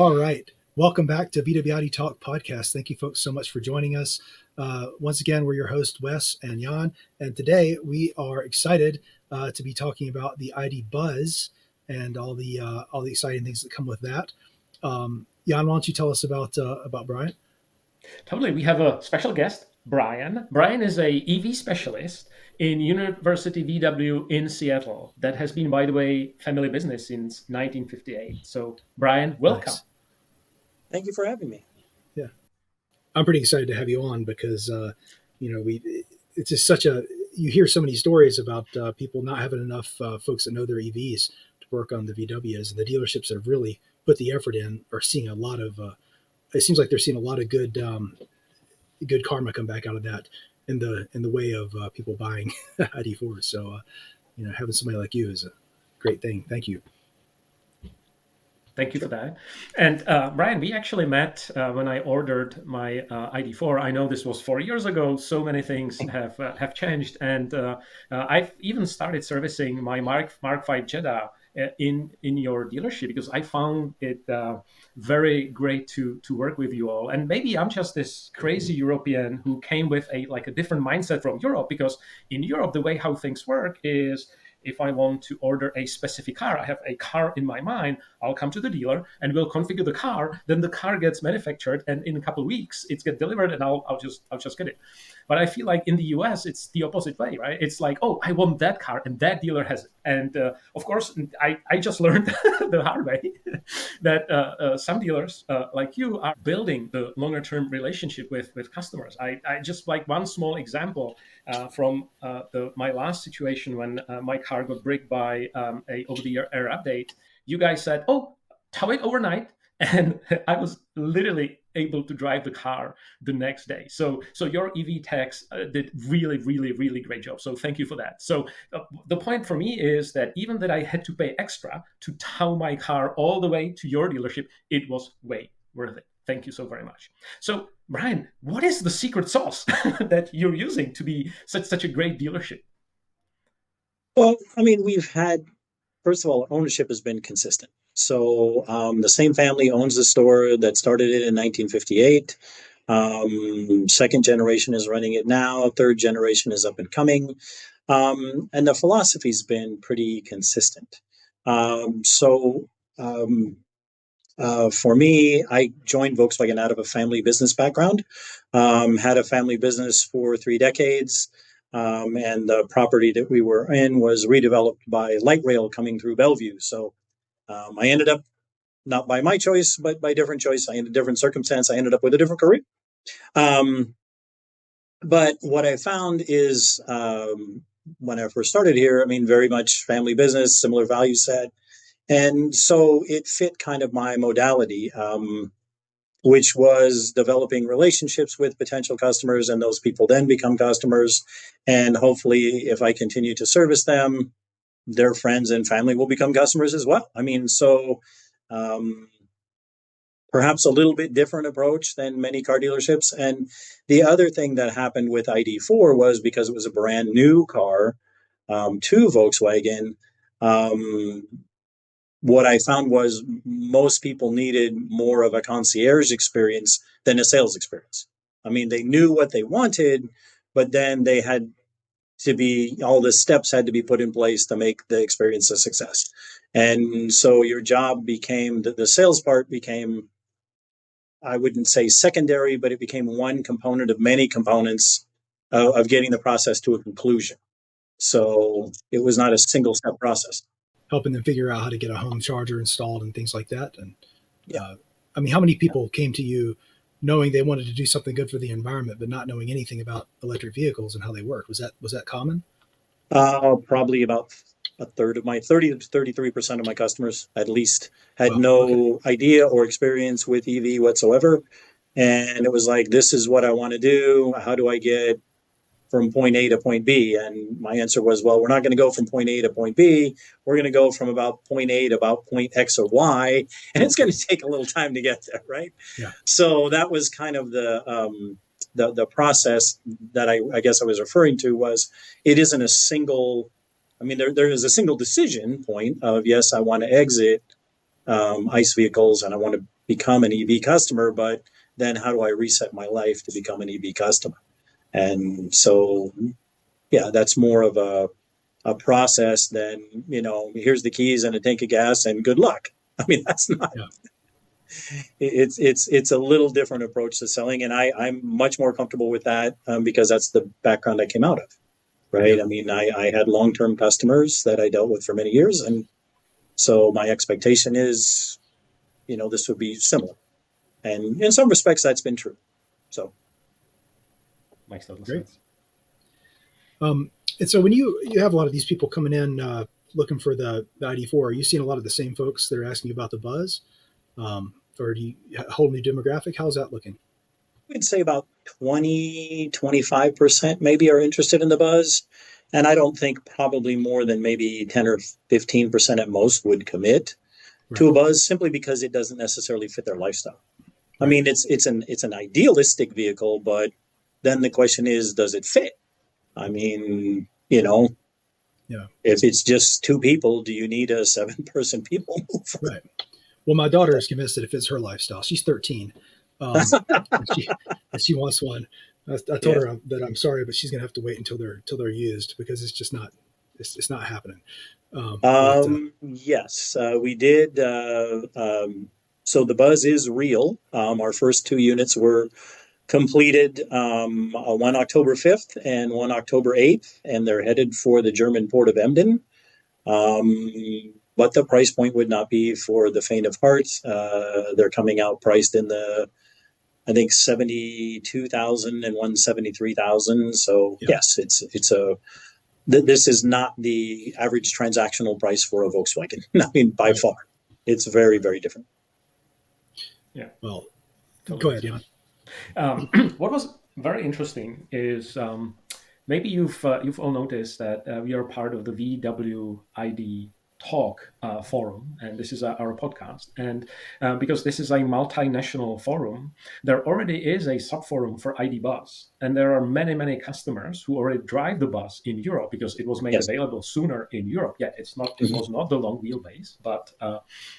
All right. Welcome back to VWID Talk podcast. Thank you folks so much for joining us. Once again, we're your hosts, Wes and Jan. And today we are excited to be talking about the ID.Buzz and all the exciting things that come with that. Jan, why don't you tell us about Brian? Totally. We have a special guest, Brian. Brian is a EV specialist in University VW in Seattle. That has been, by the way, family business since 1958. So, Brian, welcome. Nice. Thank you for having me. Yeah, I'm pretty excited to have you on because it's just such a you hear so many stories about people not having enough folks that know their EVs to work on the VWs, and the dealerships that have really put the effort in are seeing a lot of. It seems like they're seeing a lot of good karma come back out of that in the way of people buying ID4s. So having somebody like you is a great thing. Thank you. Thank you for that. And Brian, we actually met when I ordered my ID4. I know this was 4 years ago. So many things have changed, and I've even started servicing my Mark V Jetta in your dealership because I found it very great to work with you all. And maybe I'm just this crazy European who came with a different mindset from Europe, because in Europe the way how things work is, if I want to order a specific car, I have a car in my mind, I'll come to the dealer and we'll configure the car. Then the car gets manufactured, and in a couple of weeks it's get delivered, and I'll just get it. But I feel like in the US it's the opposite way, right? It's like, oh, I want that car and that dealer has it. And of course, I just learned the hard way that some dealers like you are building the longer term relationship with customers. I just like one small example from my last situation when my car got bricked by a over-the-air update. You guys said, oh, tow it overnight. And I was literally able to drive the car the next day. So your EV techs did really, really, really great job. So thank you for that. So the point for me is that even that I had to pay extra to tow my car all the way to your dealership, it was way worth it. Thank you so very much. So Brian, what is the secret sauce that you're using to be such a great dealership? Well, I mean, first of all, ownership has been consistent. So the same family owns the store that started it in 1958. Second generation is running it now. Third generation is up and coming. And the philosophy's been pretty consistent. For me, I joined Volkswagen out of a family business background, had a family business for 3 decades. And the property that we were in was redeveloped by light rail coming through Bellevue. So I ended up, not by my choice, but by different choice, in a different circumstance, I ended up with a different career. But what I found is when I first started here, I mean, very much family business, similar value set. And so it fit kind of my modality, which was developing relationships with potential customers, and those people then become customers. And hopefully, if I continue to service them, their friends and family will become customers as well. I mean, so perhaps a little bit different approach than many car dealerships. And the other thing that happened with ID4 was, because it was a brand new car to Volkswagen, what I found was most people needed more of a concierge experience than a sales experience. I mean, they knew what they wanted, but then they had all the steps had to be put in place to make the experience a success. And so your job became, the sales part became, I wouldn't say secondary, but it became one component of many components of getting the process to a conclusion. So it was not a single step process. Helping them figure out how to get a home charger installed and things like that. And I mean, how many people came to you knowing they wanted to do something good for the environment, but not knowing anything about electric vehicles and how they work? Was that common? Probably about a third of my 30 to 33% of my customers at least had no idea or experience with EV whatsoever. And it was like, this is what I want to do. How do I get from point A to point B? And my answer was, well, we're not going to go from point A to point B. We're going to go from about point A to about point X or Y. And it's going to take a little time to get there, right? Yeah. So that was kind of the process that I guess I was referring to. Was it isn't a single, I mean, there is a single decision point of, yes, I want to exit ICE vehicles and I want to become an EV customer, but then how do I reset my life to become an EV customer? And so, yeah, that's more of a process than, here's the keys and a tank of gas and good luck. I mean, that's not, Yeah. it's a little different approach to selling. And I'm much more comfortable with that because that's the background I came out of. Right. Yeah. I mean, I had long-term customers that I dealt with for many years. And so my expectation is, this would be similar. And in some respects, that's been true. So Makes total Great. sense. And so when you have a lot of these people coming in looking for the ID4, are you seeing a lot of the same folks that are asking about the Buzz? Or do you a whole new demographic? How's that looking? I'd say about 25% maybe are interested in the Buzz. And I don't think probably more than maybe 10 or 15% at most would commit to Right. a Buzz simply because it doesn't necessarily fit their lifestyle. I Right. mean, it's an idealistic vehicle, but then the question is, does it fit? I mean, Yeah. if it's just two people, do you need a 7-person people mover? Right. Well, my daughter is convinced that it fits her lifestyle. She's 13. And she wants one. I told Yeah. her that I'm sorry, but she's gonna have to wait until they're used because it's just not it's not happening. But Yes, we did. So the Buzz is real. Our first 2 units were completed one October 5th and one October 8th, and they're headed for the German port of Emden. But the price point would not be for the faint of heart. They're coming out priced in the, I think, 72,000 and 173,000. So yeah, yes, this is not the average transactional price for a Volkswagen. I mean, by right. far, it's very, very different. Yeah. Well, Totally go ahead, makes Jan. sense. What was very interesting is maybe you've all noticed that we are part of the VWID Talk forum, and this is our podcast. And because this is a multinational forum, there already is a subforum for ID.Buzz, and there are many, many customers who already drive the bus in Europe because it was made Yes. available sooner in Europe. Yeah, it Mhm. was not the long wheelbase, but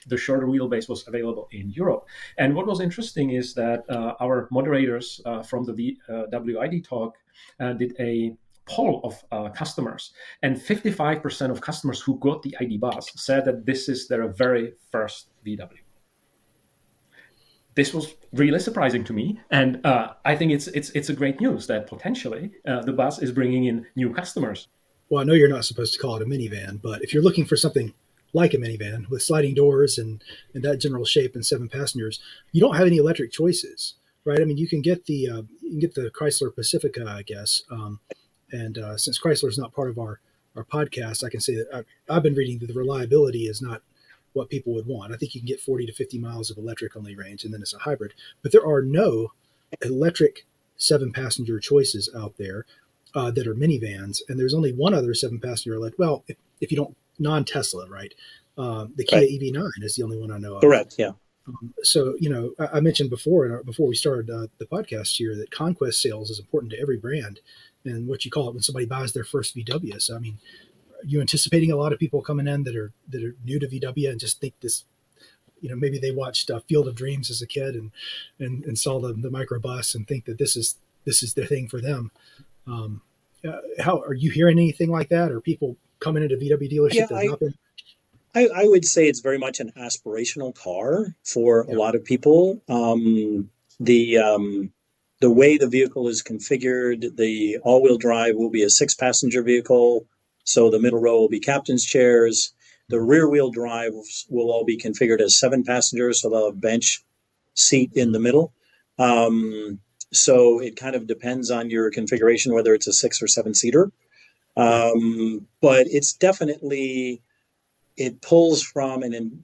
the shorter wheelbase was available in Europe. And what was interesting is that our moderators from the WID Talk did a poll of customers, and 55% of customers who got the ID.Buzz said that this is their very first VW. This was really surprising to me, and I think it's a great news that potentially the Buzz is bringing in new customers. Well, I know you're not supposed to call it a minivan, but if you're looking for something like a minivan with sliding doors and that general shape and 7 passengers, you don't have any electric choices, right? I mean, you can get the Chrysler Pacifica, I guess. And since Chrysler is not part of our podcast, I can say that I've been reading that the reliability is not what people would want. I think you can get 40 to 50 miles of electric only range, and then it's a hybrid. But there are no electric 7 passenger choices out there that are minivans, and there's only one other 7 passenger electric. Well, if you don't non-Tesla, right? The Kia Right. EV9 is the only one I know of. Correct. Yeah. So, I mentioned before we started the podcast here that conquest sales is important to every brand, and what you call it when somebody buys their first VW. So, I mean, are you anticipating a lot of people coming in that are new to VW and just think this? Maybe they watched Field of Dreams as a kid and saw the microbus and think that this is the thing for them. How are you hearing anything like that? Or people coming into VW dealership Yeah. that have not been? I would say it's very much an aspirational car for a Yeah, lot of people. The way the vehicle is configured, the all-wheel drive will be a 6-passenger vehicle, so the middle row will be captain's chairs. The rear-wheel drives will all be configured as 7 passengers, so they'll have a bench seat in the middle. So it kind of depends on your configuration, whether it's a 6 or 7 seater. right. But it's definitely it pulls from and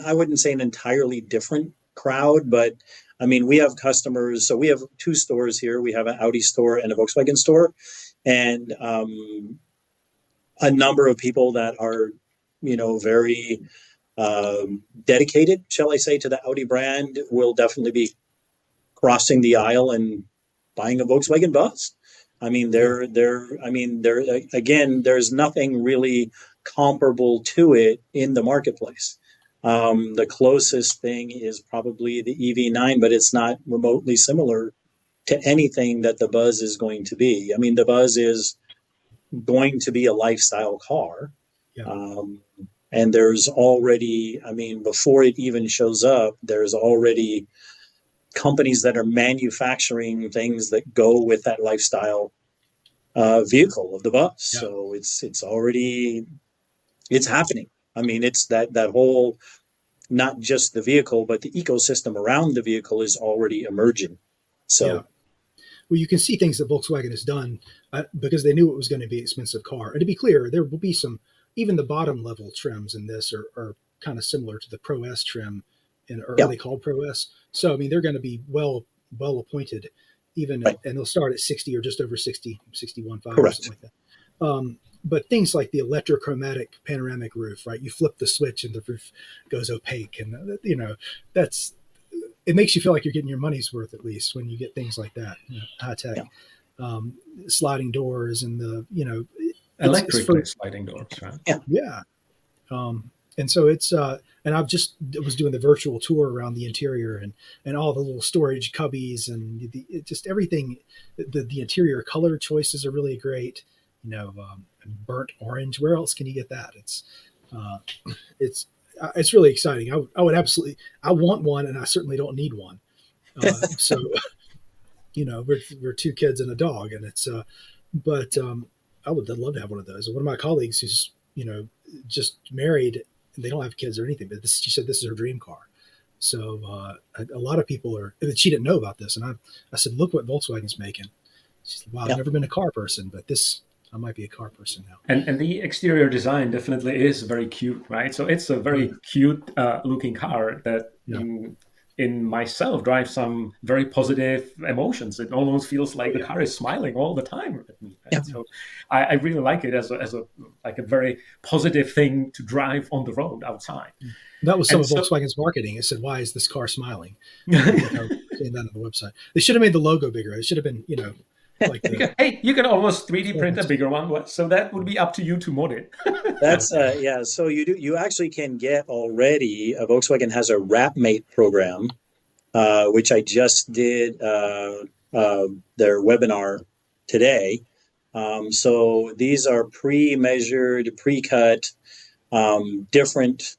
I wouldn't say an entirely different crowd, but I mean, we have customers. So we have 2 stores here. We have an Audi store and a Volkswagen store, and a number of people that are, very dedicated, shall I say, to the Audi brand will definitely be crossing the aisle and buying a Volkswagen Buzz. I mean, again, there's nothing really comparable to it in the marketplace. The closest thing is probably the EV9, but it's not remotely similar to anything that the Buzz is going to be. I mean, the Buzz is going to be a lifestyle car. Yeah. And there's already, I mean, before it even shows up, there's already companies that are manufacturing things that go with that lifestyle vehicle of the Buzz. Yeah. So it's happening. I mean, it's that whole, not just the vehicle, but the ecosystem around the vehicle is already emerging. So, yeah. Well, you can see things that Volkswagen has done because they knew it was going to be an expensive car. And to be clear, there will be some, even the bottom level trims in this are kind of similar to the Pro S trim, or yeah. are they called Pro S? So, I mean, they're going to be well appointed, even, Right. And they'll start at 60 or just over 60, 61.5 Correct. or something like that. But things like the electrochromatic panoramic roof, right? You flip the switch and the roof goes opaque, and it makes you feel like you're getting your money's worth, at least when you get things like that, high tech, sliding doors, and electric sliding doors, right? Yeah. And so and I've just was doing the virtual tour around the interior and all the little storage cubbies and just everything. The interior color choices are really great. Burnt orange. Where else can you get that? It's really exciting. I would absolutely. I want one, and I certainly don't need one. So, we're two kids and a dog, and but I would love to have one of those. One of my colleagues who's just married, and they don't have kids or anything, but she said this is her dream car. So a lot of people she didn't know about this, and I said, look what Volkswagen's making. She said, wow, I've never been a car person, but I might be a car person now. And the exterior design definitely is very cute, right? So it's a very cute looking car that in myself drives some very positive emotions. It almost feels like the car is smiling all the time at me. Right? Yeah. So I really like it as a very positive thing to drive on the road outside. That was some of Volkswagen's marketing. It said, "Why is this car smiling?" Saying that on the website. They should have made the logo bigger. It should have been, like hey, you can almost 3D print a bigger one, so that would be up to you to mod it. That's So you actually can get already. Volkswagen has a WrapMate program, which I just did their webinar today. So these are pre-measured, pre-cut, different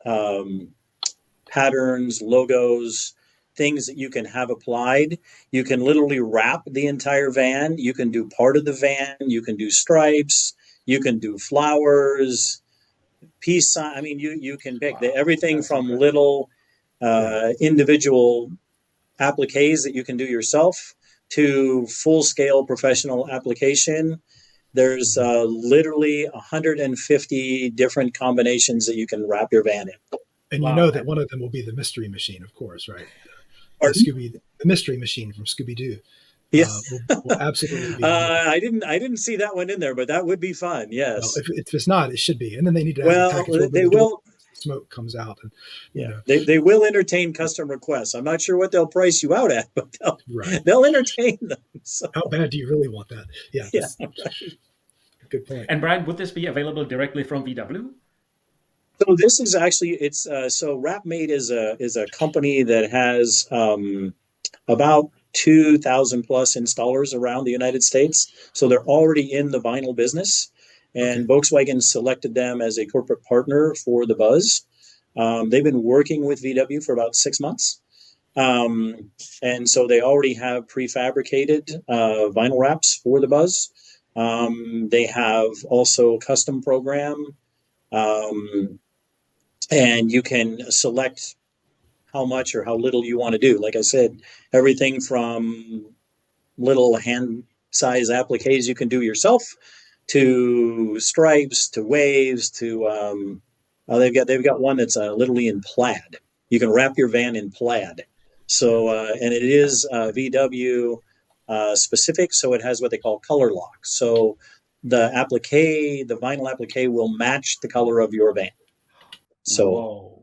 patterns, logos, things that you can have applied. You can literally wrap the entire van. You can do part of the van. You can do stripes. You can do flowers, peace sign. I mean, you can pick everything from little individual appliques that you can do yourself to full-scale professional application. There's literally 150 different combinations that you can wrap your van in. And you know that one of them will be the mystery machine, of course, right? The mystery machine from Scooby-Doo. Yes, will absolutely be. I didn't see that one in there, but that would be fun. Yes. Well, if it's not, it should be. And then they need to have the package they will. Smoke comes out, and they will entertain custom requests. I'm not sure what they'll price you out at, but they'll entertain them. So. How bad do you really want that? Yeah. Good point. And Brian, would this be available directly from VW? So this is actually so WrapMate is a company that has about 2,000 plus installers around the United States. So they're already in the vinyl business, and Volkswagen selected them as a corporate partner for the Buzz. They've been working with VW for about 6 months. And so they already have prefabricated vinyl wraps for the Buzz. They have also a custom program. And you can select how much or how little you want to do. Like I said, everything from little hand size appliques you can do yourself to stripes, to waves, to they've got one that's literally in plaid. You can wrap your van in plaid. So and it is VW specific, so it has what they call color lock. So the vinyl applique will match the color of your van. So,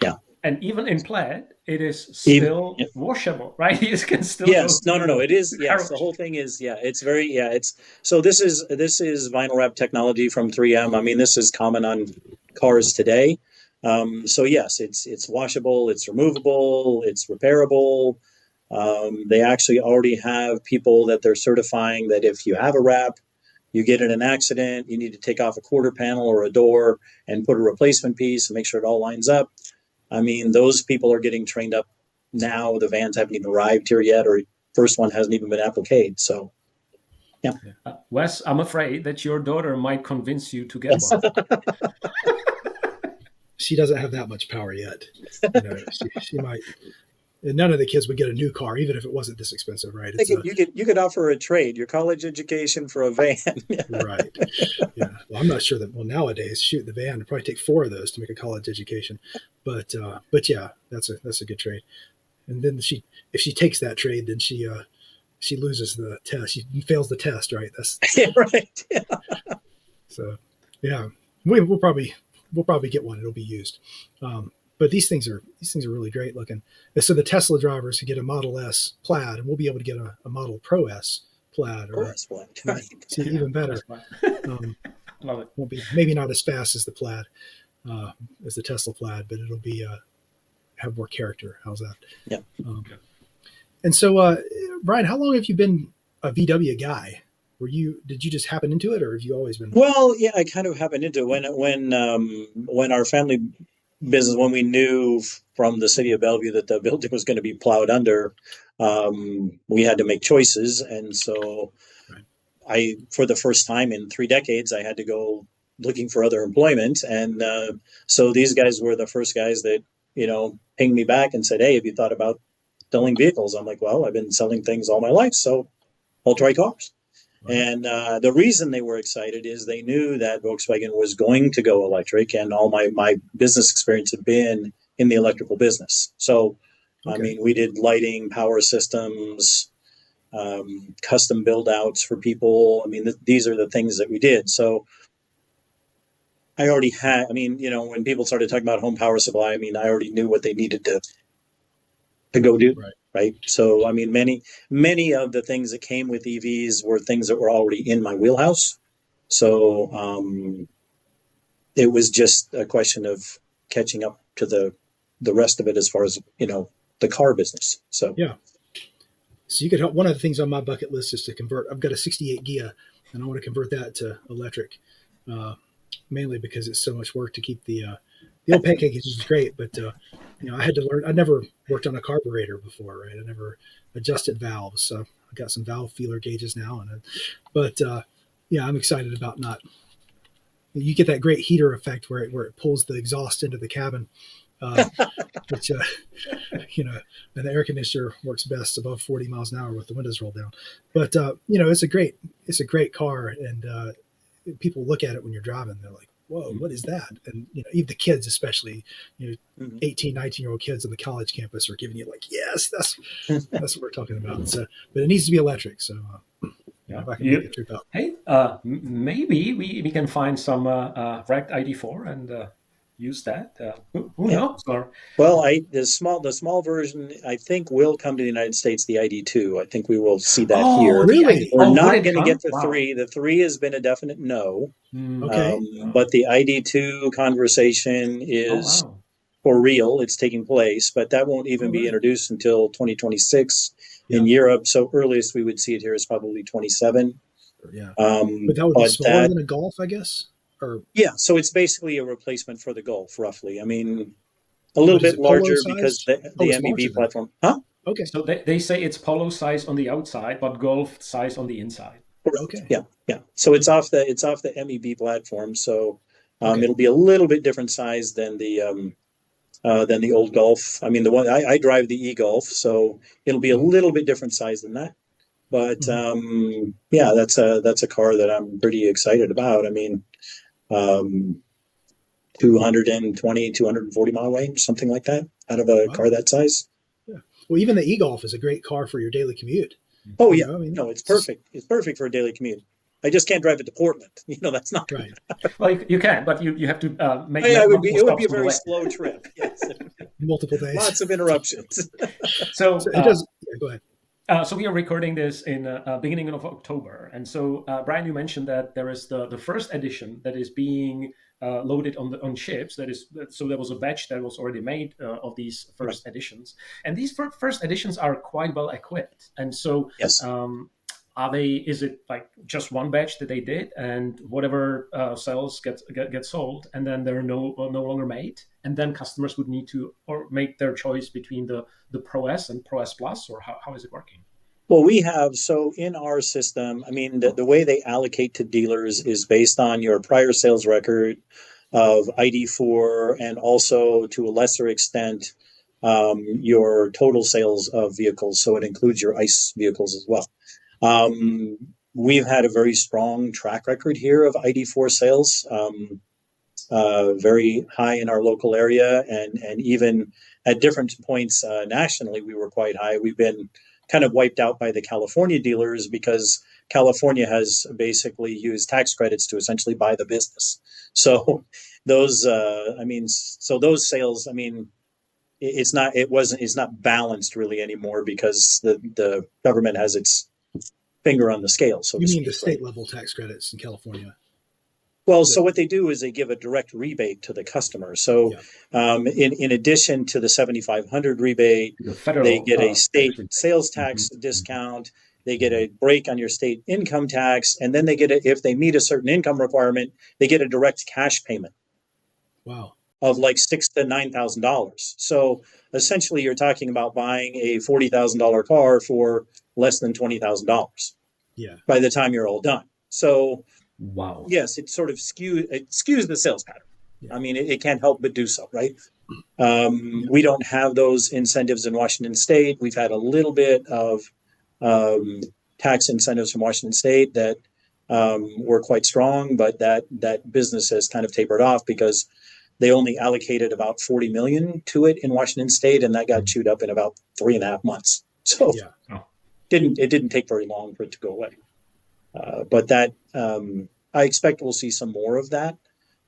yeah. And even in plaid, it is still washable, right? You can still. Yes, no. It is. Yes, the whole thing is. Yeah, it's very. Yeah, it's. So this is vinyl wrap technology from 3M. I mean, this is common on cars today. So yes, it's washable, it's removable, it's repairable. They actually already have people that they're certifying that if you have a wrap, you get in an accident, you need to take off a quarter panel or a door and put a replacement piece and make sure it all lines up. I mean, those people are getting trained up now. The vans haven't even arrived here yet, or first one hasn't even been appliqued. So, yeah. Wes, I'm afraid that your daughter might convince you to get one. She doesn't have that much power yet. You know, she might. And none of the kids would get a new car, even if it wasn't this expensive, right? You could offer a trade, your college education for a van. Right. Yeah. Well, I'm not sure that. Well, nowadays, shoot, the van would probably take 4 of those to make a college education. But yeah, that's a good trade. And then if she takes that trade, then she loses the test. She fails the test, right? That's right. Yeah. So yeah, we'll probably get one. It'll be used. But these things are really great looking. So the Tesla drivers could get a Model S Plaid, and we'll be able to get a Model Pro S Plaid, or right. See, even better. Love it. Won't be, maybe not as fast as the Plaid, as the Tesla Plaid, but it'll be have more character. How's that? Yeah. And so, Brian, how long have you been a VW guy? Did you just happen into it, or have you always been? Well, yeah, I kind of happened into it when our family business, when we knew from the city of Bellevue that the building was going to be plowed under, we had to make choices. And so for the first time in 3 decades, I had to go looking for other employment. And so these guys were the first guys that, pinged me back and said, "Hey, have you thought about selling vehicles?" I'm like, "Well, I've been selling things all my life, so I'll try cars." Right. And the reason they were excited is they knew that Volkswagen was going to go electric, and all my business experience had been in the electrical business. So, okay. I mean, we did lighting, power systems, custom build outs for people. I mean, these are the things that we did. So I already had, when people started talking about home power supply, I already knew what they needed to go do. Right. So, many of the things that came with EVs were things that were already in my wheelhouse. So it was just a question of catching up to the rest of it as far as, the car business. So, yeah. So you could help. One of the things on my bucket list is to convert. I've got a 68 Gia, and I want to convert that to electric, mainly because it's so much work to keep the old pancake is great, but I had to learn. I never worked on a carburetor before, right? I never adjusted valves, so I got some valve feeler gauges now. But I'm excited about not. You get that great heater effect where it pulls the exhaust into the cabin, which and the air conditioner works best above 40 miles an hour with the windows rolled down. But it's a great car, and people look at it when you're driving. They're like, "Whoa, what is that?" And even the kids, especially 18, 19-year-old kids on the college campus, are giving you like, "Yes, that's what we're talking about." So, but it needs to be electric. So, if I can make a trip out. Hey, maybe we can find some wrecked ID.4 and use that. Who knows? Well, the small version, I think, will come to the United States. The ID.2, I think we will see that here. Really? We're not going to get the 3. The 3 has been a definite no. Okay. But the ID.2 conversation is for real. It's taking place, but that won't even be introduced until 2026 in Europe. So earliest we would see it here is probably 27. Yeah. But that would be smaller than a Golf, I guess? So it's basically a replacement for the Golf, roughly. A little bit larger because the MEB platform. Huh? Okay. So they say it's Polo size on the outside, but Golf size on the inside. Okay. Yeah. So it's off the MEB platform. So it'll be a little bit different size than the old Golf. The one I drive the e-Golf, so it'll be a little bit different size than that. But that's a car that I'm pretty excited about. 220, 240 mile range, something like that, out of a car that size. Yeah. Well, even the e-Golf is a great car for your daily commute. Oh, yeah. No, it's perfect. It's perfect for a daily commute. I just can't drive it to Portland. That's not right. Well, you can, but you have to make. It would be a very slow trip. Yes. Multiple days. Lots of interruptions. So it does. Go ahead. So we are recording this in beginning of October, and so Brian, you mentioned that there is the first edition that is being loaded on ships. So there was a batch that was already made of these Right. first editions, and these first editions are quite well equipped. And so, Yes. are they? Is it like just one batch that they did, and whatever cells get sold, and then they're no longer made, and then customers would need to or make their choice between the Pro S and Pro S Plus, or how is it working? Well, we have, so in our system, I mean, the way they allocate to dealers is based on your prior sales record of ID4 and also to a lesser extent, your total sales of vehicles. So it includes your ICE vehicles as well. We've had a very strong track record here of ID4 sales, very high in our local area, and even at different points nationally, we were quite high. We've been kind of wiped out by the California dealers because California has basically used tax credits to essentially buy the business. So those, so those sales, I mean, it's not balanced really anymore because the government has its finger on the scale, so You to mean the speak, right? state level tax credits in California? Well, so what they do is they give a direct rebate to the customer. So, in addition to the 7,500 rebate, The they federal get a state rebate. sales tax discount. They get a break on your state income tax, and then they get if they meet a certain income requirement, they get a direct cash payment Wow. of like $6,000 to $9,000. So essentially, you're talking about buying a $40,000 car for less than $20,000 Yeah. by the time you're all done. So Wow. yes, it sort of skews the sales pattern. Yeah. I mean, it can't help but do so, right? We don't have those incentives in Washington State. We've had a little bit of tax incentives from Washington State that were quite strong, but that business has kind of tapered off because they only allocated about 40 million to it in Washington State, and that got chewed up in about 3.5 months. So Yeah. it didn't take very long for it to go away. But that I expect we'll see some more of that.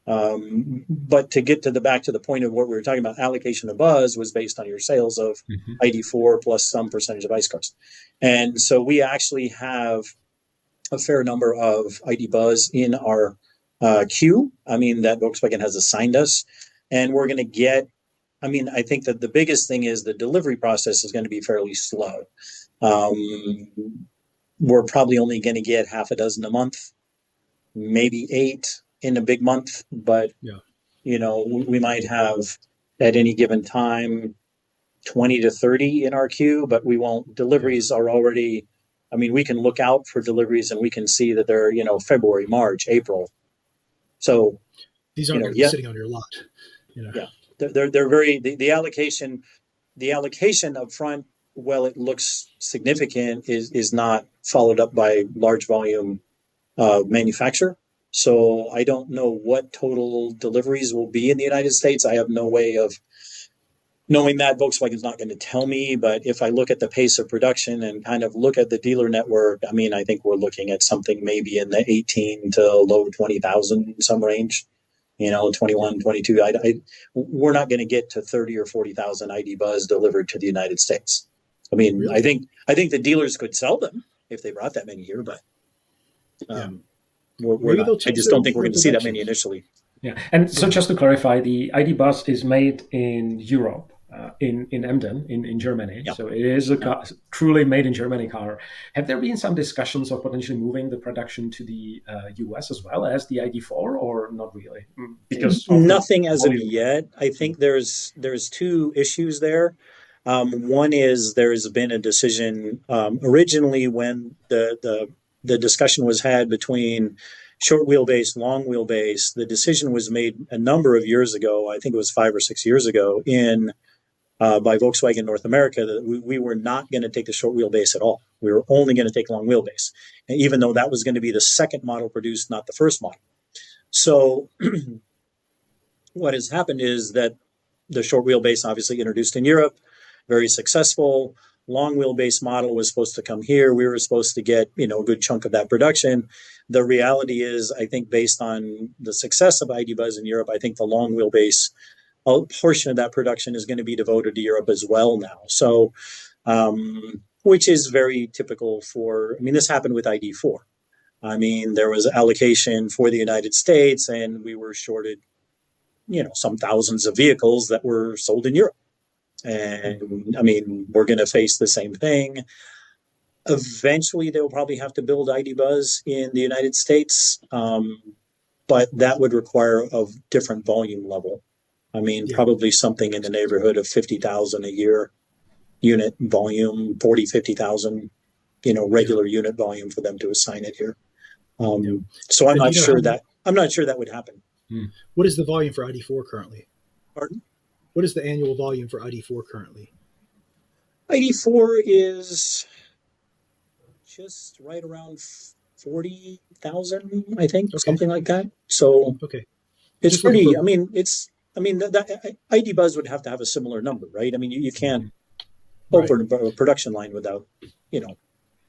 But to get back to the point of what we were talking about, allocation of buzz was based on your sales of ID4 plus some percentage of ICE cars. And so we actually have a fair number of ID.Buzz in our queue. I mean, that Volkswagen has assigned us. And we're going to get, I mean, I think that the biggest thing is the delivery process is going to be fairly slow. We're probably only going to get half a dozen a month, maybe 8 in a big month, but we might have at any given time 20 to 30 in our queue, but we won't. Deliveries are already, I mean, we can look out for deliveries and we can see that they're, February, March, April. So these aren't going to be sitting on your lot. Yeah, they're very, the allocation up front, well, it looks significant, is not followed up by large volume manufacture. So I don't know what total deliveries will be in the United States. I have no way of knowing that. Volkswagen's not going to tell me, but if I look at the pace of production and kind of look at the dealer network, I mean, I think we're looking at something maybe in the 18 to low 20,000 some range. 21, 22. We're not going to get to 30 or 40,000 ID.Buzz delivered to the United States. I mean, really? I think the dealers could sell them if they brought that many here, but we're not. I just don't think we're going to see that many initially. Yeah, and so just to clarify, the ID.Buzz is made in Europe, in Emden, in Germany. Yeah. So it is a truly made in Germany car. Have there been some discussions of potentially moving the production to the US as well as the ID.4, or not really? Because nothing as of yet. I think there's 2 issues there. One is there's been a decision originally when the discussion was had between short wheelbase, long wheelbase. The decision was made a number of years ago. I think it was 5 or 6 years ago by Volkswagen North America that we were not going to take the short wheelbase at all. We were only going to take long wheelbase, and even though that was going to be the second model produced, not the first model. So what has happened is that the short wheelbase obviously introduced in Europe, very successful. Long wheelbase model was supposed to come here. We were supposed to get, a good chunk of that production. The reality is, I think based on the success of ID.Buzz in Europe, I think the long wheelbase, a portion of that production is going to be devoted to Europe as well now. So which is very typical for, I mean, this happened with ID.4. I mean, there was allocation for the United States, and we were shorted, some thousands of vehicles that were sold in Europe. And I mean, we're going to face the same thing. Eventually, they'll probably have to build ID.Buzz in the United States, but that would require a different volume level. I mean, probably something in the neighborhood of 50,000 a year unit volume, 40, 50,000, regular unit volume for them to assign it here. So I'm not sure that would happen. What is the volume for ID.4 currently? Pardon? What is the annual volume for ID.4 currently? ID.4 is just right around 40,000, I think, something like that. So it's just pretty. The ID.Buzz would have to have a similar number, right? I mean, you can't open a production line without,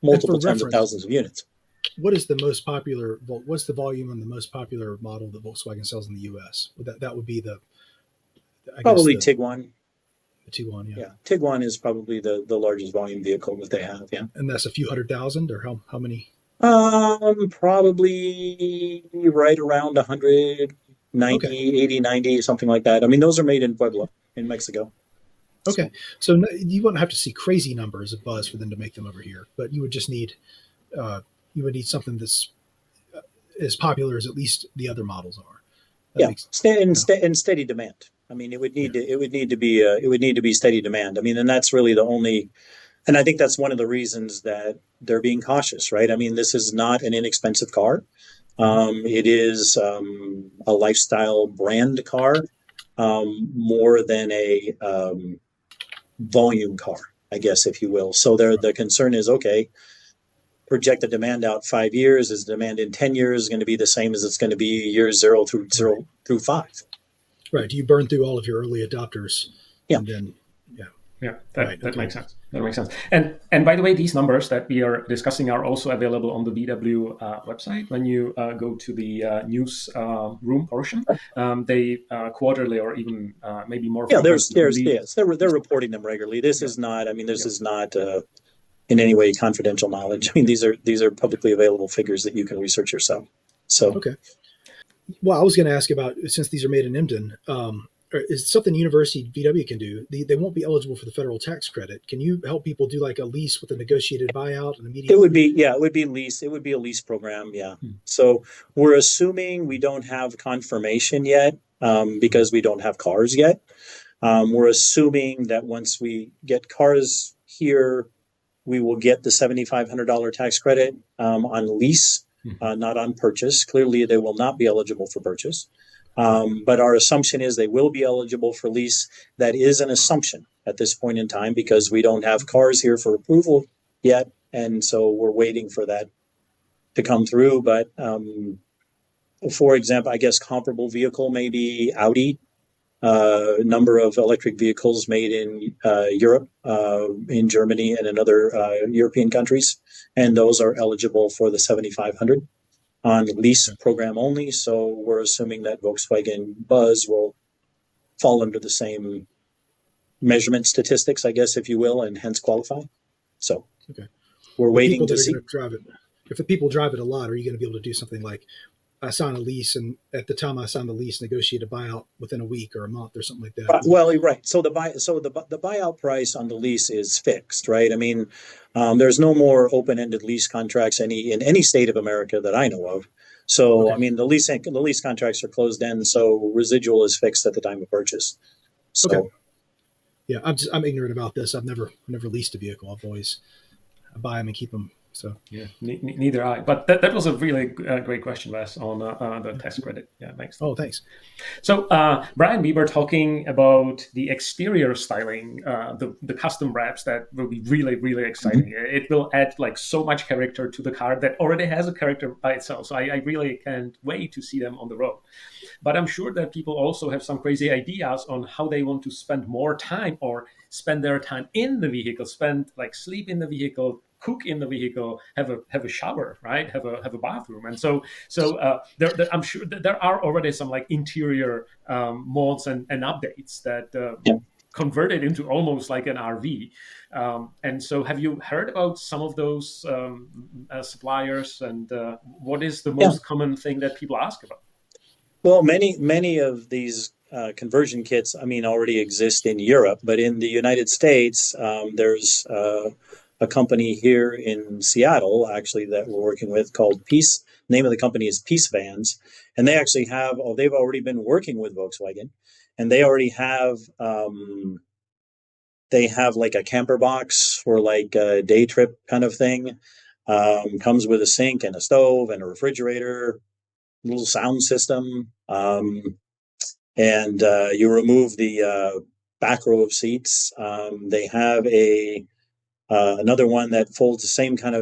multiple tens of thousands of units. What is the most popular? What's the volume on the most popular model that Volkswagen sells in the U.S.? That would be probably Tiguan. The Tiguan, yeah. Tiguan is probably the largest volume vehicle that they have. Yeah, and that's a few 100,000, or how many? Probably right around 100, 90, 80, 90, something like that. I mean, those are made in Puebla, in Mexico. Okay, so you wouldn't have to see crazy numbers of Buzz for them to make them over here, but you would just need something that's as popular as at least the other models are. And steady demand. I mean, it would need to be steady demand. I mean, and that's really the only, and I think that's one of the reasons that they're being cautious, right? I mean, this is not an inexpensive car. It is a lifestyle brand car, more than a volume car, I guess, if you will. So the concern is, okay, project the demand out 5 years. Is the demand in 10 years going to be the same as it's going to be years 0 through 5? Right. Do you burn through all of your early adopters? Yeah. And then, that makes sense. That makes sense. And by the way, these numbers that we are discussing are also available on the VW website. When you go to the news room portion, they quarterly or even maybe more. Yeah, they're reporting them regularly. This is not. I mean, this is not in any way confidential knowledge. I mean, these are publicly available figures that you can research yourself. So okay. Well, I was going to ask about, since these are made in Emden, is something University VW can do? They won't be eligible for the federal tax credit. Can you help people do like a lease with a negotiated buyout and immediate? It would be lease. It would be a lease program. Yeah. So we're assuming we don't have confirmation yet because we don't have cars yet. We're assuming that once we get cars here, we will get the $7,500 tax credit on lease. Not on purchase. Clearly, they will not be eligible for purchase. But our assumption is they will be eligible for lease. That is an assumption at this point in time because we don't have cars here for approval yet. And so we're waiting for that to come through. But for example, I guess comparable vehicle may be Audi. Number of electric vehicles made in Europe, in Germany, and in other European countries, and those are eligible for the 7,500 on lease program only. So we're assuming that Volkswagen Buzz will fall under the same measurement statistics, I guess, if you will, and hence qualify. So we're waiting to see. If the people drive it a lot, are you going to be able to do something like, I sign a lease, and at the time I signed the lease, negotiate a buyout within a week or a month or something like that? Well, right. So the buyout price on the lease is fixed, right? I mean, there's no more open-ended lease contracts in any state of America that I know of. So I mean, the lease contracts are closed end, so residual is fixed at the time of purchase. So yeah, I'm ignorant about this. I've never leased a vehicle. I buy them and keep them. So yeah, neither I. But that was a really great question, Wes, on the tax credit. Yeah, thanks. Oh, thanks. So, Brian, we were talking about the exterior styling, the custom wraps that will be really, really exciting. Mm-hmm. It will add like so much character to the car that already has a character by itself. So I really can't wait to see them on the road. But I'm sure that people also have some crazy ideas on how they want to spend more time or spend their time in the vehicle, sleep in the vehicle, cook in the vehicle, have a shower, right? Have a bathroom, and so I'm sure that there are already some like interior mods and updates that converted into almost like an RV. And so, have you heard about some of those suppliers, and what is the Yeah. most common thing that people ask about? Well, many of these conversion kits, I mean, already exist in Europe, but in the United States, there's a company here in Seattle, actually, that we're working with called Peace. Name of the company is Peace Vans, and they actually have. Oh, they've already been working with Volkswagen, and they already have. They have like a camper box for like a day trip kind of thing. Comes with a sink and a stove and a refrigerator, little sound system, and you remove the back row of seats. They have a another one that folds the same kind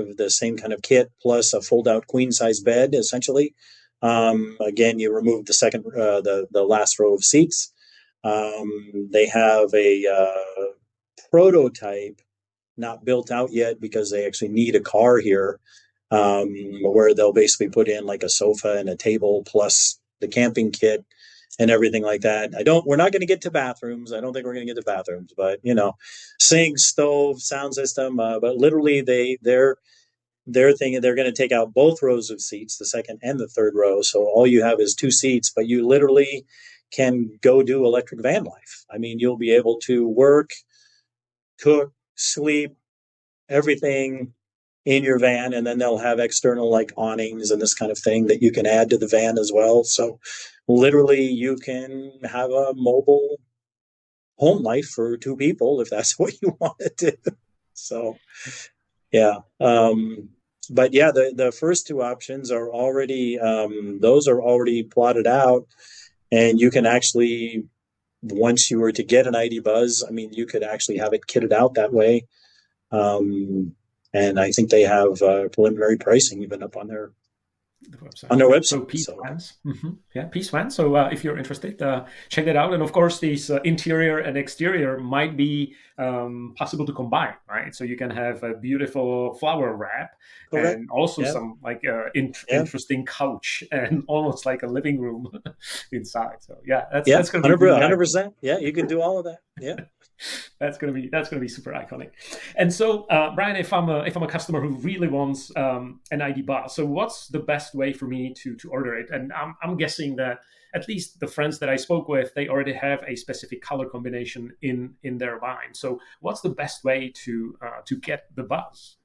of kit plus a fold out queen size bed essentially. Again, you remove the second the last row of seats. They have a prototype not built out yet because they actually need a car here, where they'll basically put in like a sofa and a table plus the camping kit and everything like that. We're not going to get to bathrooms. I don't think we're going to get to bathrooms, but sink, stove, sound system. But literally, they're thinking they're going to take out both rows of seats, the second and the third row. So all you have is two seats, but you literally can go do electric van life. I mean, you'll be able to work, cook, sleep, everything in your van, and then they'll have external like awnings and this kind of thing that you can add to the van as well. So literally you can have a mobile home life for two people if that's what you want to do. So yeah. But yeah, the first two options are already those are already plotted out, and you can actually, once you were to get an ID.Buzz, I mean, you could actually have it kitted out that way. And I think they have preliminary pricing even up on their website. So Peace Vans, yeah, Peace Vans. So if you're interested, check that out. And of course, these interior and exterior might be possible to combine, right? So you can have a beautiful flower wrap, correct, and also some like interesting couch and almost like a living room inside. So yeah, that's going to be 100%. Yeah, you can do all of that. Yeah. That's gonna be super iconic. And so, Brian, if I'm a customer who really wants an ID.Buzz, so what's the best way for me to order it? And I'm guessing that at least the friends that I spoke with, they already have a specific color combination in their mind. So what's the best way to get the Buzz?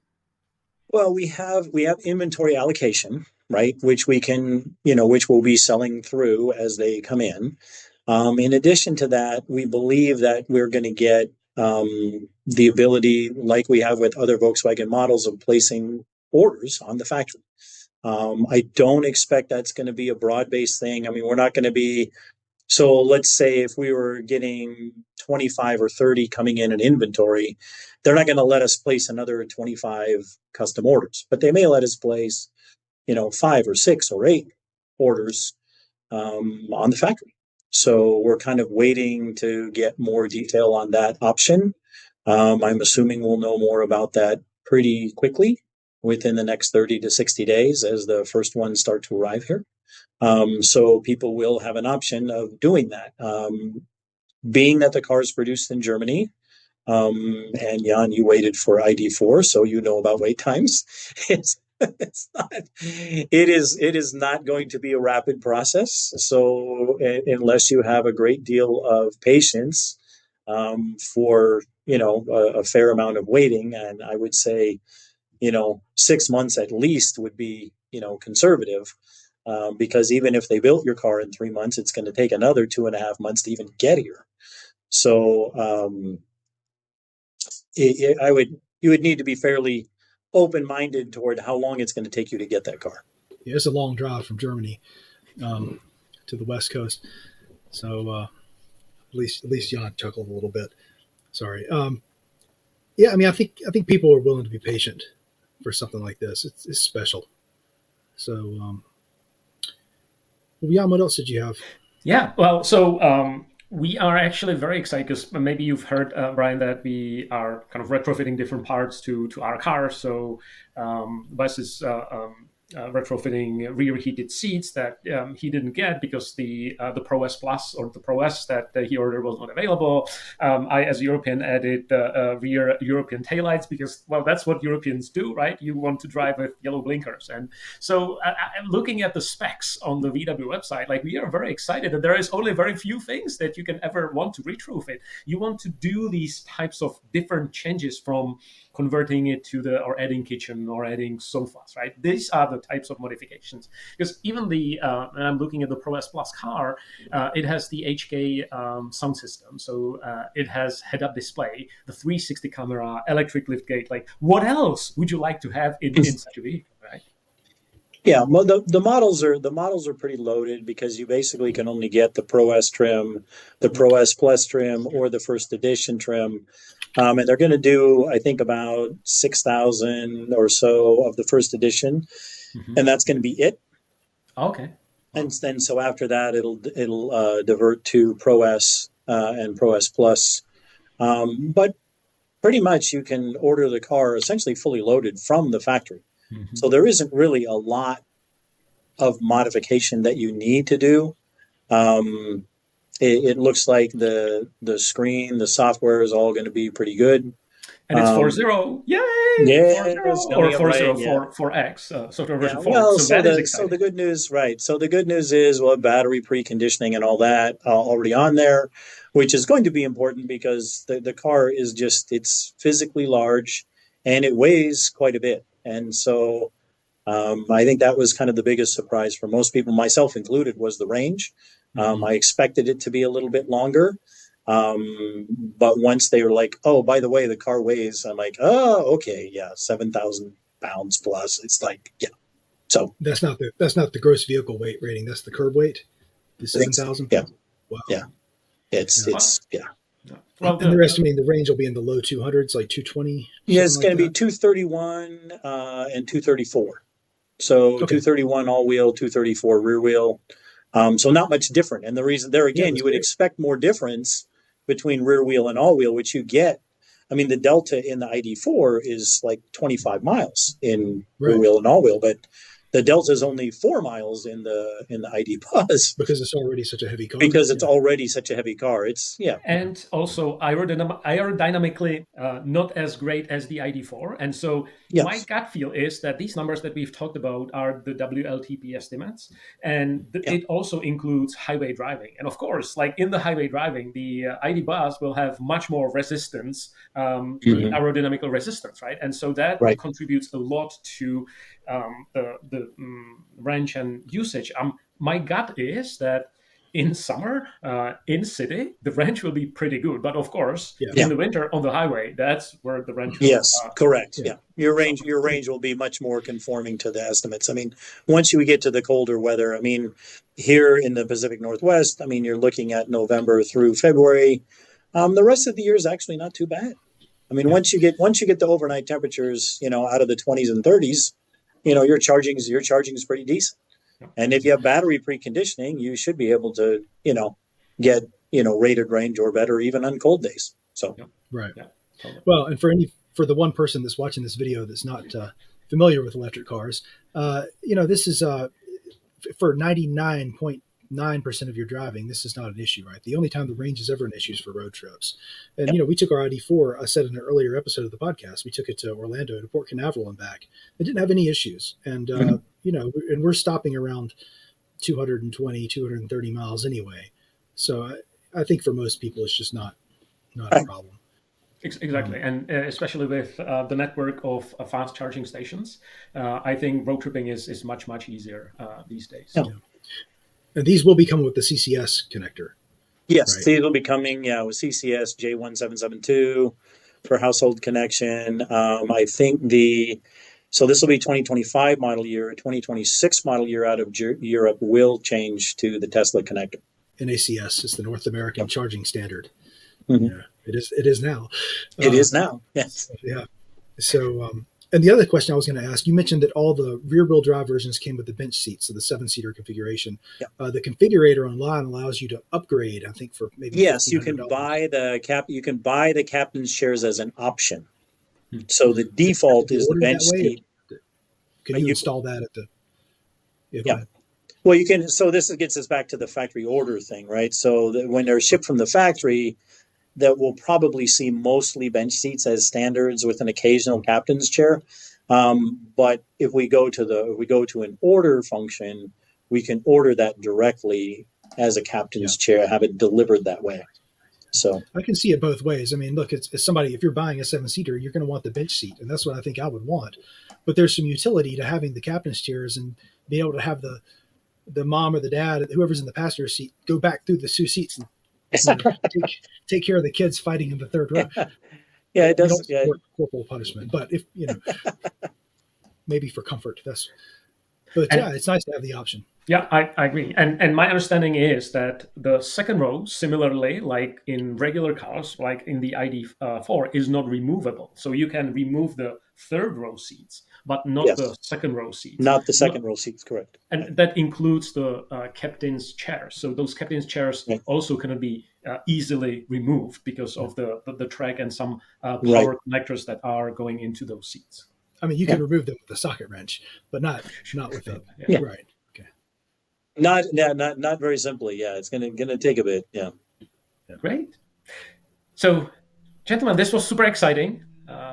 Well, we have inventory allocation, right? Which we can, which we'll be selling through as they come in. In addition to that, we believe that we're going to get the ability, like we have with other Volkswagen models, of placing orders on the factory. I don't expect that's going to be a broad-based thing. I mean, we're not going to be, so let's say if we were getting 25 or 30 coming in inventory, they're not going to let us place another 25 custom orders, but they may let us place, 5 or 6 or 8 orders on the factory. So we're kind of waiting to get more detail on that option. I'm assuming we'll know more about that pretty quickly within the next 30 to 60 days as the first ones start to arrive here. So people will have an option of doing that. Being that the car is produced in Germany, and Jan, you waited for ID.4, so you know about wait times. It is not going to be a rapid process. So unless you have a great deal of patience for a fair amount of waiting, and I would say 6 months at least would be conservative, because even if they built your car in 3 months, it's going to take another 2.5 months to even get here. So you would need to be fairly open-minded toward how long it's going to take you to get that car. Yeah, it's a long drive from Germany to the West Coast. So at least Jan chuckled a little bit. Sorry. Yeah, I mean, I think people are willing to be patient for something like this. It's special. So, Jan, what else did you have? Yeah, well, so we are actually very excited because maybe you've heard, Brian, that we are kind of retrofitting different parts to our car. So Buzz is retrofitting rear heated seats that he didn't get because the Pro S Plus or the Pro S that he ordered was not available. I, as a European, added rear European taillights because, well, that's what Europeans do, right? You want to drive with yellow blinkers. And so looking at the specs on the VW website, like, we are very excited that there is only very few things that you can ever want to retrofit. You want to do these types of different changes, from converting it to or adding kitchen or adding sofas, right? These are the types of modifications. Because even and I'm looking at the Pro S Plus car, it has the HK sound system. So it has head-up display, the 360 camera, electric liftgate. Like, what else would you like to have in such a vehicle, right? Yeah, well, the models are pretty loaded because you basically can only get the Pro S trim, the Pro S Plus trim, or the first edition trim, and they're going to do, I think, about 6,000 or so of the first edition, and that's going to be it. Okay. And then so after that, it'll divert to Pro S and Pro S Plus, but pretty much you can order the car essentially fully loaded from the factory. So there isn't really a lot of modification that you need to do. It looks like the screen, the software is all going to be pretty good. And it's 4.0, yay! Yeah, 4.0 or 4.0 for X, software version 4. Well, so that is exciting. So the good news, right? So the good news is, well, battery preconditioning and all that already on there, which is going to be important because the car is it's physically large and it weighs quite a bit. And so I think that was kind of the biggest surprise for most people, myself included, was the range. I expected it to be a little bit longer. But once they were like, oh, by the way, the car weighs, I'm like, oh, okay, yeah, 7,000 pounds plus. It's like, yeah. So that's not the gross vehicle weight rating. That's the curb weight. The 7,000. Yeah. Wow. Yeah. It's. Well, and they're estimating the range will be in the low 200s, like 220. Yeah, it's going to be 231 and 234. So 231 all wheel, 234 rear wheel. So not much different. And the reason there again, you would expect more difference between rear wheel and all wheel, which you get. I mean, the delta in the ID.4 is like 25 miles in rear wheel and all wheel, but the delta is only 4 miles in the ID.Buzz because it's already such a heavy car. Because it's already such a heavy car. It's and also aerodynamically not as great as the ID.4. And so my gut feel is that these numbers that we've talked about are the WLTP estimates, and it also includes highway driving. And of course, like in the highway driving, the ID.Buzz will have much more resistance, aerodynamical resistance, right? And so that contributes a lot to the range and usage. My gut is that in summer, in city, the range will be pretty good. But of course, in the winter on the highway, that's where the range will, correct. Your range will be much more conforming to the estimates. I mean, once you get to the colder weather, I mean, here in the Pacific Northwest, I mean, you're looking at November through February. The rest of the year is actually not too bad. I mean, once you get the overnight temperatures, out of the 20s and 30s, your charging is pretty decent. And if you have battery preconditioning, you should be able to, get, rated range or better even on cold days. So, right. Yeah, totally. Well, and for the one person that's watching this video that's not familiar with electric cars, this is for 99.9% of your driving, this is not an issue, right? The only time the range is ever an issue is for road trips. And, we took our ID.4, I said in an earlier episode of the podcast, we took it to Orlando, to Port Canaveral and back. It didn't have any issues. And, and we're stopping around 220, 230 miles anyway. So I think for most people, it's just not a problem. Exactly. And especially with the network of fast charging stations, I think road tripping is much, much easier these days. Yeah. And these will be coming with the CCS connector. Yes, these will be coming, with CCS J1772 for household connection. I think so this will be 2025 model year. 2026 model year out of Europe will change to the Tesla connector. NACS is the North American charging standard. Mm-hmm. Yeah, it is now. It is now, yes. Yeah. So, and the other question I was going to ask, you mentioned that all the rear-wheel drive versions came with the bench seats, so the 7-seater configuration. Yeah. The configurator online allows you to upgrade, I think, for maybe you can buy the captain's chairs as an option. So the default is the bench seat. Can you install that at the Yeah, go Yeah. ahead. Well, you can. So this gets us back to the factory order thing, right? So that when they're shipped from the factory, that we'll probably see mostly bench seats as standards with an occasional captain's chair. But if we go to an order function, we can order that directly as a Yeah. captain's chair, have it delivered that way. So I can see it both ways. I mean, look, it's somebody, if you're buying a 7-seater, you're going to want the bench seat, and that's what I think I would want. But there's some utility to having the captain's chairs and being able to have the mom or the dad, whoever's in the passenger seat, go back through the two seats and take care of the kids fighting in the third row. yeah, it We does. don't Yeah, support corporal punishment, but if maybe for comfort, But yeah, And it's nice to have the option. yeah, I agree. And my understanding is that the second row, similarly, like in regular cars, like in the ID.4, is not removable. So you can remove the third row seats, but not yes, the second row seats. not the second row seats, correct? And that includes the captain's chairs. So those captain's chairs Right. also cannot be easily removed because of the track and some Right. power connectors that are going into those seats. I mean, you Yeah. can remove them with a socket wrench, but not with it. Yeah. Right. Okay. Not very simply. Yeah, it's gonna take a bit. Yeah. Great. So, gentlemen, this was super exciting.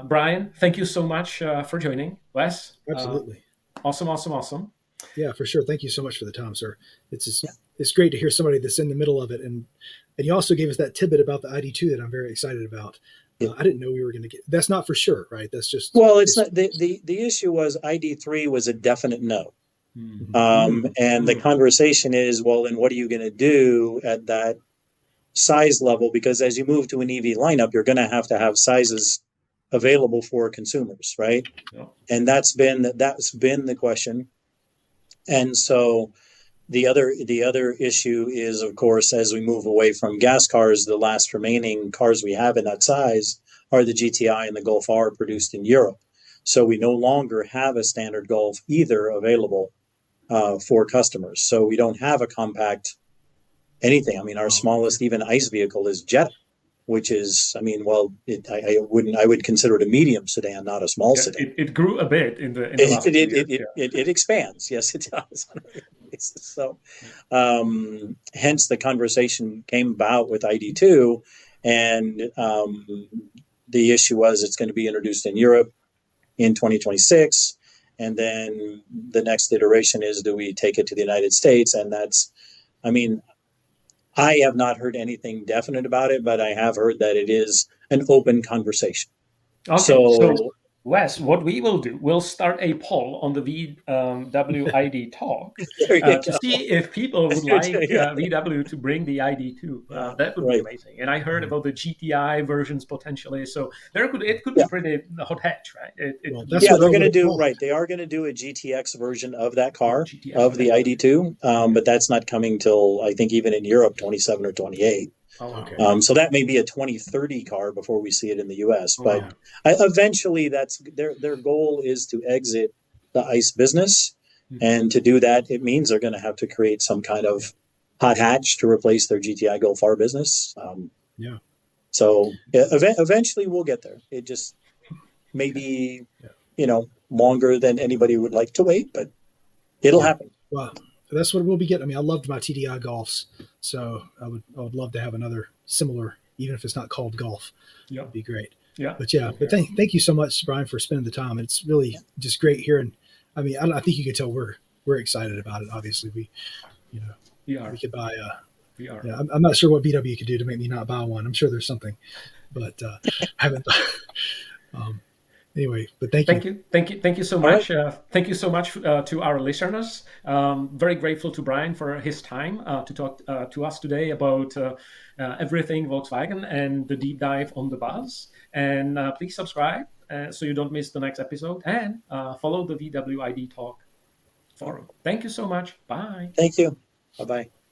Brian, thank you so much for joining. Wes, Absolutely. awesome. Yeah, for sure. Thank you so much for the time, sir. It's great to hear somebody that's in the middle of it, and you also gave us that tidbit about the ID2 that I'm very excited about. Yeah. I didn't know we were going to get. That's not for sure, right? That's just. Well, it's not, the issue was ID3 was a definite no. And the conversation is, well, then what are you going to do at that size level? Because as you move to an EV lineup, you're going to have sizes available for consumers, right? Yeah. And that's been the question. And so the other issue is, of course, as we move away from gas cars, the last remaining cars we have in that size are the GTI and the Golf R produced in Europe. So we no longer have a standard Golf either available for customers. So we don't have a compact anything. I mean, our smallest even ICE vehicle is Jetta, which is, I mean, well, I would consider it a medium sedan, not a small sedan. It grew a bit in the last few years. It expands. Yes, it does. So, hence the conversation came about with ID2, and the issue was it's going to be introduced in Europe in 2026. And then the next iteration is, do we take it to the United States? And that's, I mean, I have not heard anything definite about it, but I have heard that it is an open conversation. Okay, So Wes, what we will do, we'll start a poll on the VW ID talk to see if people would like VW to bring the ID2. That would be amazing. And I heard about the GTI versions potentially, so it could be pretty hot hatch, right? They're going to do right. They are going to do a GTX version of that car of the ID2, but that's not coming till I think even in Europe 27 or 28. Oh, okay. So that may be a 2030 car before we see it in the U.S. But eventually, that's their goal is to exit the ICE business, and to do that, it means they're going to have to create some kind of hot hatch to replace their GTI Golf R business. So eventually, we'll get there. It just may be, longer than anybody would like to wait, but it'll happen. Wow. That's what we'll be getting. I mean, I loved my TDI Golfs, so I would love to have another similar, even if it's not called Golf. Yeah, it'd be great. Yeah, but thank you so much, Brian, for spending the time. It's really just great hearing. I mean, I think you can tell we're excited about it. Obviously, we could buy. We are. Yeah, I'm not sure what VW could do to make me not buy one. I'm sure there's something, but I haven't. Anyway, but thank you so much. Thank you so much to our listeners. Very grateful to Brian for his time to talk to us today about everything Volkswagen and the deep dive on the Buzz. And please subscribe so you don't miss the next episode, and follow the VW ID Talk forum. Thank you so much. Bye. Thank you. Bye-bye.